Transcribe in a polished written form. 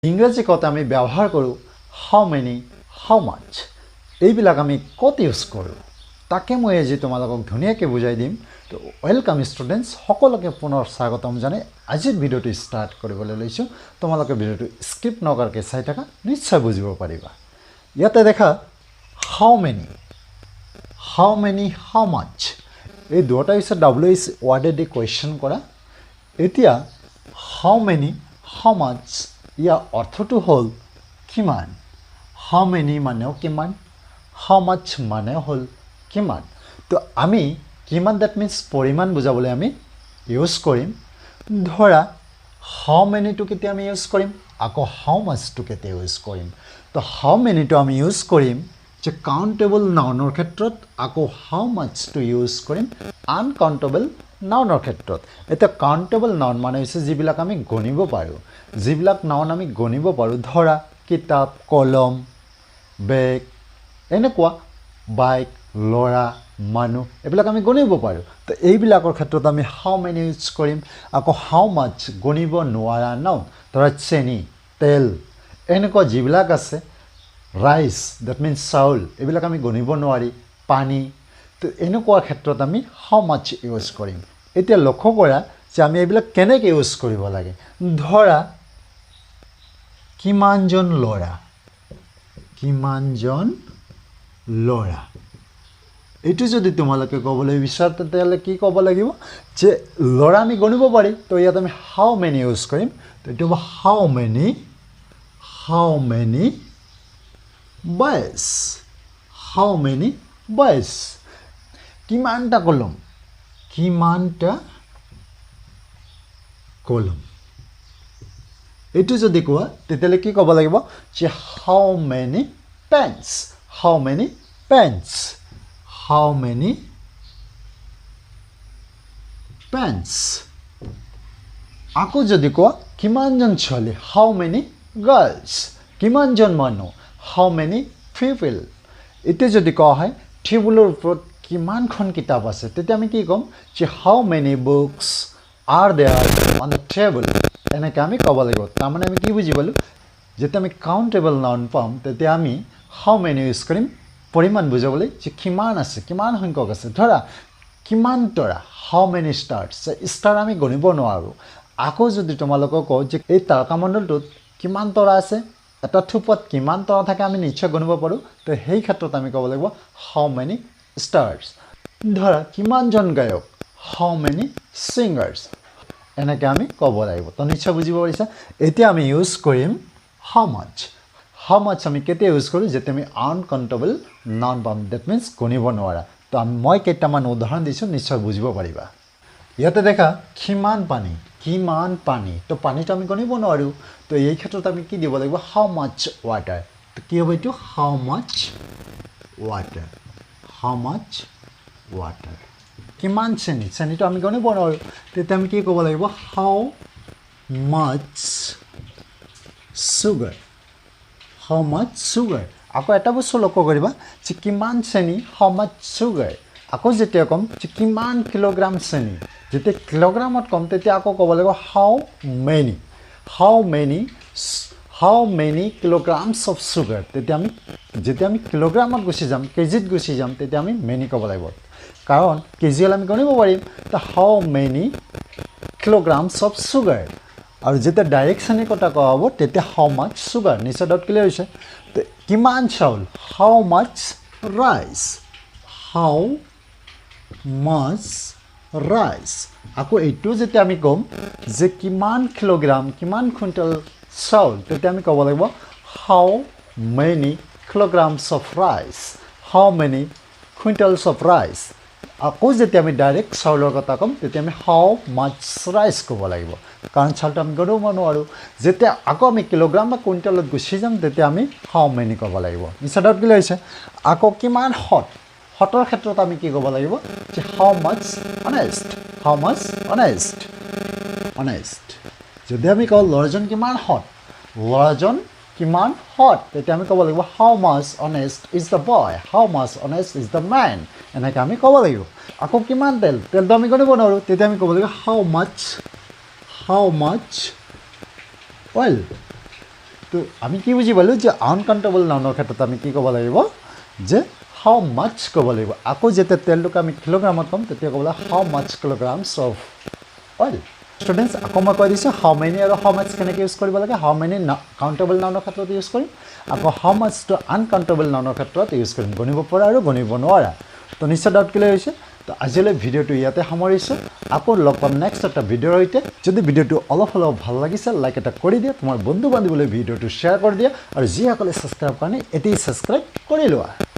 ইংৰাজী কত আমি ব্যৱহাৰ কৰোঁ হাউ মেনি হাউ মাছ এইবিলাক আমি কত ইউজ কৰোঁ তাকে মই আজি তোমালোকক ধুনীয়াকৈ বুজাই দিম তো ওয়েলকাম ষ্টুডেণ্টছ সকলোকে পুনৰ স্বাগতম জনাই আজিৰ ভিডিঅ'টো ষ্টাৰ্ট কৰিবলৈ লৈছোঁ তোমালোকে ভিডিঅ'টো স্কিপ নকৰাকৈ চাই থাকা নিশ্চয় বুজিব পাৰিবা ইয়াতে দেখা হাউ মেনি হাউ মাছ এই দুটা হৈছে WH ৱাৰ্ডেদি কুৱেশ্যন কৰা এতিয়া হাউ মেনি হাউ মাছ ইয়াৰ অৰ্থটো হ'ল কিমান হাউ মেনি মানেও কিমান হাউ মাছ মানে হ'ল কিমান তো আমি কিমান দ্যাট মিন্স পৰিমাণ বুজাবলৈ আমি ইউজ কৰিম ধৰা হাউ মেনিটো কেতিয়া আমি ইউজ কৰিম আকৌ হাউ মাছটো কেতিয়া ইউজ কৰিম তো হাউ মেনিটো আমি ইউজ কৰিম যে কাউণ্টেবল নাউনৰ ক্ষেত্ৰত আকৌ হাউ মাছটো ইউজ কৰিম আনকাউণ্টেবল নাউনৰ ক্ষেত্ৰত এতিয়া কাউণ্টেবল নাউন মানে হৈছে যিবিলাক আমি গণিব পাৰোঁ যিবিলাক নাউন আমি গণিব পাৰোঁ ধৰা কিতাপ কলম বেগ এনেকুৱা বাইক ল'ৰা মানুহ এইবিলাক আমি গণিব পাৰোঁ তো এইবিলাকৰ ক্ষেত্ৰত আমি হাউ মেনি ইউজ কৰিম আকৌ হাউ মাছ গণিব নোৱাৰা নাউন ধৰা চেনি তেল এনেকুৱা যিবিলাক আছে ৰাইচ দ্যাট মিন্স চাউল এইবিলাক আমি গণিব নোৱাৰি পানী তো এনেকুৱা ক্ষেত্ৰত আমি হাউ মাছ ইউজ কৰিম এতিয়া লক্ষ্য কৰা যে আমি এইবিলাক কেনেকৈ ইউজ কৰিব লাগে ধৰা কিমানজন ল'ৰা এইটো যদি তোমালোকে ক'বলৈ বিচাৰা তেতিয়াহ'লে কি ক'ব লাগিব যে ল'ৰা আমি গণিব পাৰি তো ইয়াত আমি হাউ মেনি ইউজ কৰিম তো এইটো হ'ব হাউ মেনি বয়জ কিমানটা কলম এইটো যদি কোৱা তেতিয়াহ'লে কি ক'ব লাগিব যে হাউ মেনি পেন্স আকৌ যদি কোৱা কিমানজন ছোৱালী হাউ মেনি গাৰ্লছ কিমানজন মানুহ হাউ মেনি পিপল এতিয়া যদি কোৱা হয় টেবুলৰ ওপৰত কিমানখন কিতাপ আছে তেতিয়া আমি কি ক'ম যে how many books are there on the table এনেকৈ আমি ক'ব লাগিব তাৰমানে আমি কি বুজি পালোঁ যেতিয়া আমি কাউণ্টেবল নাউন পাম তেতিয়া আমি হাউ মেনি ইউজ কৰিম পৰিমাণ বুজাবলৈ যে কিমান আছে কিমান সংখ্যক আছে ধৰা কিমান তৰা হাউ মেনি ষ্টাৰ্ছ ষ্টাৰ আমি গণিব নোৱাৰোঁ আকৌ যদি তোমালোকক কওঁ যে এই তাৰকামণ্ডলটোত কিমান তৰা আছে এটা থোপত কিমান তৰা থাকে আমি নিশ্চয় গণিব পাৰোঁ তো সেই ক্ষেত্ৰত আমি ক'ব লাগিব হাউ মেনি ষ্টাৰ্ছ ধৰা কিমানজন গায়ক হাউ মেনি ছিংগাৰ্ছ এনেকৈ আমি ক'ব লাগিব তো নিশ্চয় বুজিব পাৰিছা এতিয়া আমি ইউজ কৰিম হাউ মাছ আমি কেতিয়া ইউজ কৰোঁ যেতিয়া আমি আনকাউণ্টেবল নাউন পাম ডেট মিন্স গণিব নোৱাৰা তো মই কেইটামান উদাহৰণ দিছোঁ নিশ্চয় বুজিব পাৰিবা ইয়াতে দেখা কিমান পানী তো পানীটো আমি গণিব নোৱাৰোঁ তো এই ক্ষেত্ৰত আমি কি দিব লাগিব হাউ মাছ ৱাটাৰ তো কি হ'ব এইটো হাউ মাছ ৱাটাৰ কিমান চেনিটো আমি গণিব নোৱাৰোঁ তেতিয়া আমি কি ক'ব লাগিব হাউ মাছ চুগাৰ আকৌ এটা বস্তু লক্ষ্য কৰিবা যে কিমান চেনি হাউ মাছ চুগাৰ আকৌ যেতিয়া ক'ম যে কিমান কিলোগ্ৰাম চেনি যেতিয়া কিলোগ্ৰামত ক'ম তেতিয়া আকৌ ক'ব লাগিব how many kilograms of sugar তেতিয়া আমি কিলোগ্ৰামত গুচি যাম কেজিত গুচি যাম তেতিয়া আমি মেনি ক'ব লাগিব কাৰণ কেজি হ'লে আমি গণিব পাৰিম তো হাউ মেনি কিলোগ্ৰামছ অফ চুগাৰ আৰু যেতিয়া ডাইৰেক্ট চেনিৰ কথা কোৱা হ'ব তেতিয়া হাউ মাছ চুগাৰ নিশ্চয় ডাউট ক্লিয়াৰ হৈছে তো কিমান চাউল হাউ মাছ ৰাইচ আকৌ এইটো যেতিয়া আমি ক'ম যে কিমান কিলোগ্ৰাম কিমান কুইণ্টেল চাউল তেতিয়া আমি ক'ব লাগিব how many kilograms of rice how many quintals of rice আকৌ যেতিয়া আমি ডাইৰেক্ট চাউলৰ কথা ক'ম তেতিয়া আমি হাউ মাছ ৰাইচ ক'ব লাগিব কাৰণ চাউলটো আমি গণিব নোৱাৰোঁ যেতিয়া আকৌ আমি কিলোগ্ৰাম বা কুইণ্টেলত গুচি যাম তেতিয়া আমি হাউ মেনি ক'ব লাগিব নিশ্চয় ডাউট ক্লিয়াৰ হৈছে আকৌ কিমান হটৰ ক্ষেত্ৰত আমি কি ক'ব লাগিব যে হাউ মাছ অনেষ্ট যদি আমি কওঁ ল'ৰাজন কিমান হট তেতিয়া আমি ক'ব লাগিব how much honest is the boy how much honest is the men এনেকৈ আমি ক'ব লাগিব আকৌ কিমান তেলটো আমি গণিব নোৱাৰোঁ তেতিয়া আমি ক'ব লাগিব হাউ মাছ oil তো আমি কি বুজি পালোঁ যে আনকাউণ্টেবল নাউনৰ ক্ষেত্ৰত আমি কি ক'ব লাগিব যে হাউ মাছ ক'ব লাগিব আকৌ যেতিয়া তেলটোক আমি কিলোগ্ৰামত ক'ম তেতিয়া ক'ব লাগিব how much kilograms of oil students আকৌ মই কৈ দিছোঁ হাউ মেনি আৰু হাউ মাছ কেনেকৈ ইউজ কৰিব লাগে হাউ মেনি কাউণ্টেবল নাউনৰ ক্ষেত্ৰত ইউজ কৰিম আকৌ হাউ মাছটো আনকাউণ্টেবল নাউনৰ ক্ষেত্ৰত ইউজ কৰিম গণিব পৰা আৰু গণিব নোৱাৰা তো নিশ্চয় ডাউট ক্লিয়াৰ হৈছে তো আজিলৈ ভিডিঅ'টো ইয়াতে সামৰিছোঁ আকৌ লগ পাম নেক্সট এটা ভিডিঅ'ৰ সৈতে যদি ভিডিঅ'টো অলপ হ'লেও ভাল লাগিছে লাইক এটা কৰি দিয়া তোমাৰ বন্ধু বান্ধৱীলৈ ভিডিঅ'টো শ্বেয়াৰ কৰি দিয়া আৰু যিসকলে ছাবস্ক্ৰাইব কৰা নাই এতিয়াই ছাবস্ক্ৰাইব কৰি লোৱা